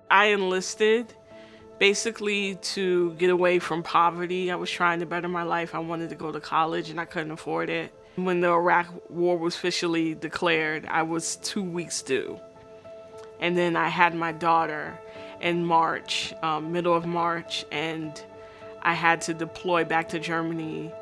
I enlisted basically to get away from poverty. I was trying to better my life. I wanted to go to college and I couldn't afford it. When the Iraq War was officially declared, I was 2 weeks due. And then I had my daughter in March, middle of March, and I had to deploy back to Germany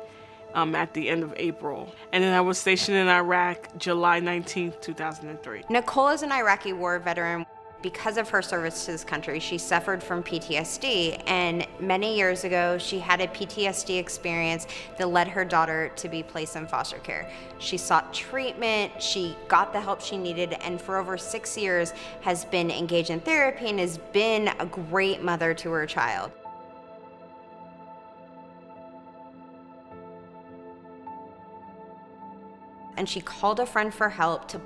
at the end of April. And then I was stationed in Iraq July 19th, 2003. Nicole is an Iraqi war veteran. Because of her service to this country, she suffered from PTSD, and many years ago, she had a PTSD experience that led her daughter to be placed in foster care. She sought treatment, she got the help she needed, and for over 6 years has been engaged in therapy and has been a great mother to her child. And she called a friend for help to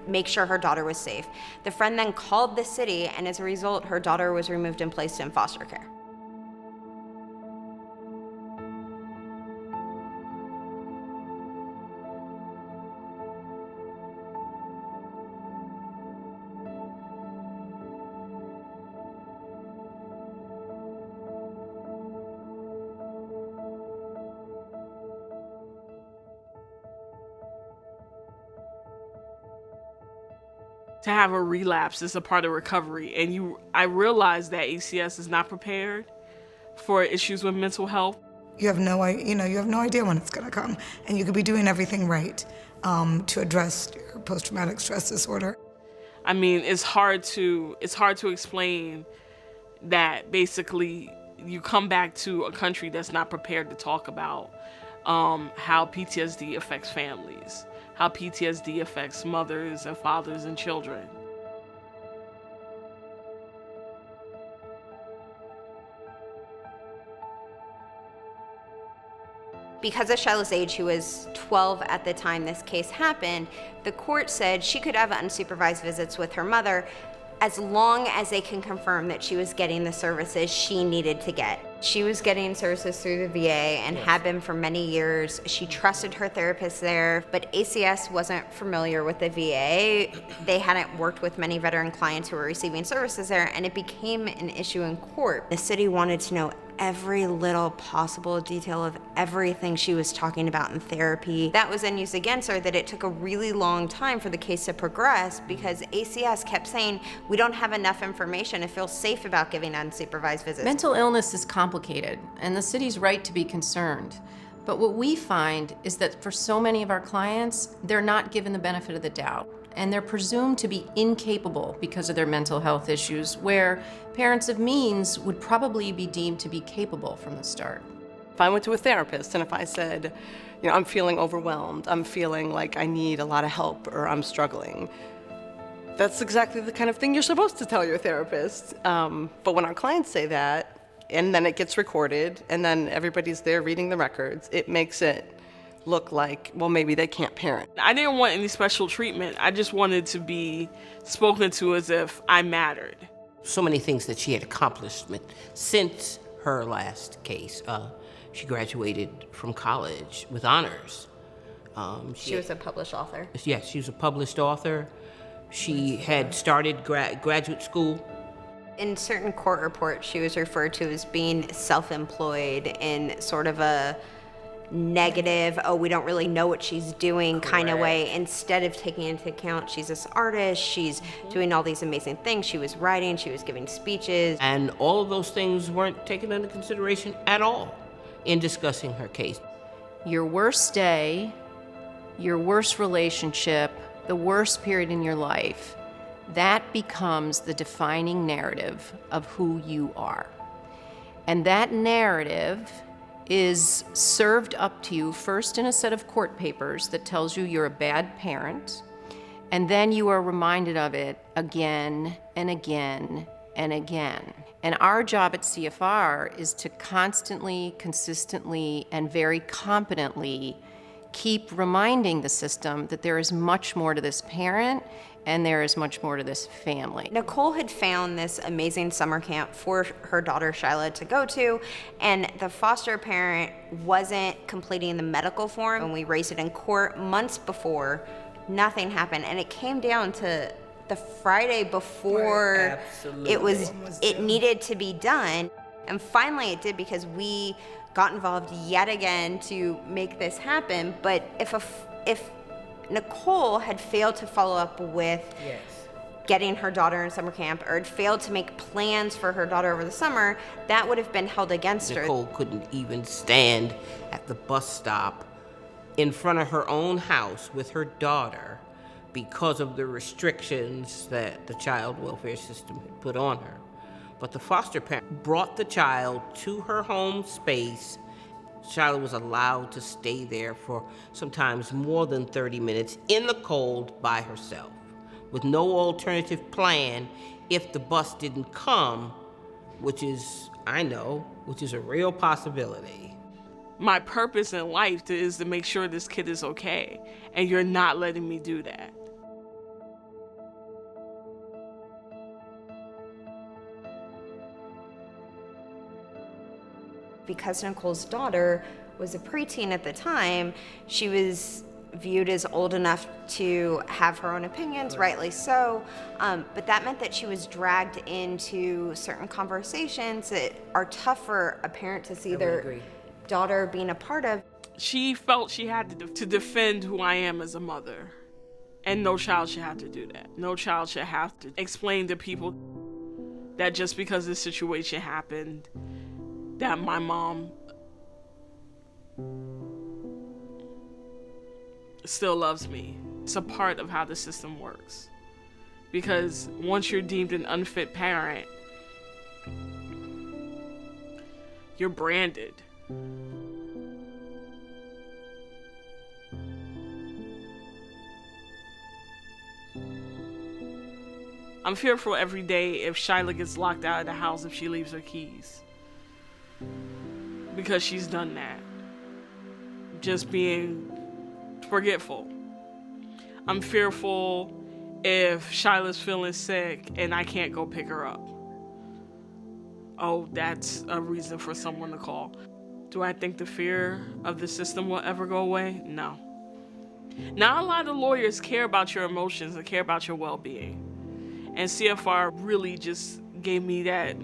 make sure her daughter was safe. The friend then called the city, and as a result, her daughter was removed and placed in foster care. To have a relapse is a part of recovery, and I realized that ACS is not prepared for issues with mental health. You have no idea when it's going to come, and you could be doing everything right to address your post-traumatic stress disorder. I mean, it's hard to explain that basically you come back to a country that's not prepared to talk about how PTSD affects families, how PTSD affects mothers and fathers and children. Because of Shiloh's age, who was 12 at the time this case happened, the court said she could have unsupervised visits with her mother as long as they can confirm that she was getting the services she needed to get. She was getting services through the VA and had been for many years. She trusted her therapist there, but ACS wasn't familiar with the VA. They hadn't worked with many veteran clients who were receiving services there, and it became an issue in court. The city wanted to know every little possible detail of everything she was talking about in therapy. That was then used against her, that it took a really long time for the case to progress because ACS kept saying, we don't have enough information to feel safe about giving unsupervised visits. Mental illness is complicated, and the city's right to be concerned. But what we find is that for so many of our clients, they're not given the benefit of the doubt, and they're presumed to be incapable because of their mental health issues, where parents of means would probably be deemed to be capable from the start. If I went to a therapist and if I said, I'm feeling overwhelmed, I'm feeling like I need a lot of help or I'm struggling, that's exactly the kind of thing you're supposed to tell your therapist. But when our clients say that, and then it gets recorded, and then everybody's there reading the records, it makes it look like, well, maybe they can't parent. I didn't want any special treatment. I just wanted to be spoken to as if I mattered. So many things that she had accomplished since her last case. She graduated from college with honors. She was a published author. Yes, she was a published author. She had started graduate school. In certain court reports, she was referred to as being self-employed in sort of a negative, we don't really know what she's doing kind of way, instead of taking into account she's this artist, she's doing all these amazing things, she was writing, she was giving speeches. And all of those things weren't taken into consideration at all in discussing her case. Your worst day, your worst relationship, the worst period in your life, that becomes the defining narrative of who you are. And that narrative is served up to you first in a set of court papers that tells you you're a bad parent, and then you are reminded of it again and again and again. And our job at CFR is to constantly, consistently, and very competently keep reminding the system that there is much more to this parent and there is much more to this family. Nicole had found this amazing summer camp for her daughter Shiloh to go to, and the foster parent wasn't completing the medical form. When we raised it in court months before, nothing happened, and it came down to the Friday before it needed to be done. And finally it did, because we got involved yet again to make this happen. But if Nicole had failed to follow up with getting her daughter in summer camp, or had failed to make plans for her daughter over the summer, that would have been held against her. Nicole couldn't even stand at the bus stop in front of her own house with her daughter because of the restrictions that the child welfare system had put on her. But the foster parent brought the child to her home space. The child was allowed to stay there for sometimes more than 30 minutes in the cold by herself, with no alternative plan if the bus didn't come, which is a real possibility. My purpose in life is to make sure this kid is okay, and you're not letting me do that. Because Nicole's daughter was a preteen at the time, she was viewed as old enough to have her own opinions, rightly so, but that meant that she was dragged into certain conversations that are tough for a parent to see their daughter being a part of. She felt she had to defend who I am as a mother, and no child should have to do that. No child should have to explain to people that just because this situation happened, that my mom still loves me. It's a part of how the system works. Because once you're deemed an unfit parent, you're branded. I'm fearful every day if Shyla gets locked out of the house if she leaves her keys. Because she's done that. Just being forgetful. I'm fearful if Shyla's feeling sick and I can't go pick her up. Oh, that's a reason for someone to call. Do I think the fear of the system will ever go away? No. Not a lot of lawyers care about your emotions and care about your well-being. And CFR really just gave me that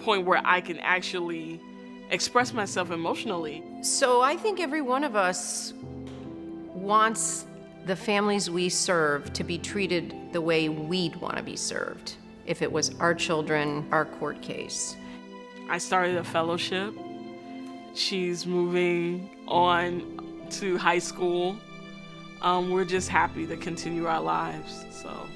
point where I can actually express myself emotionally. So I think every one of us wants the families we serve to be treated the way we'd want to be served if it was our children, our court case. I started a fellowship. She's moving on to high school. We're just happy to continue our lives, so.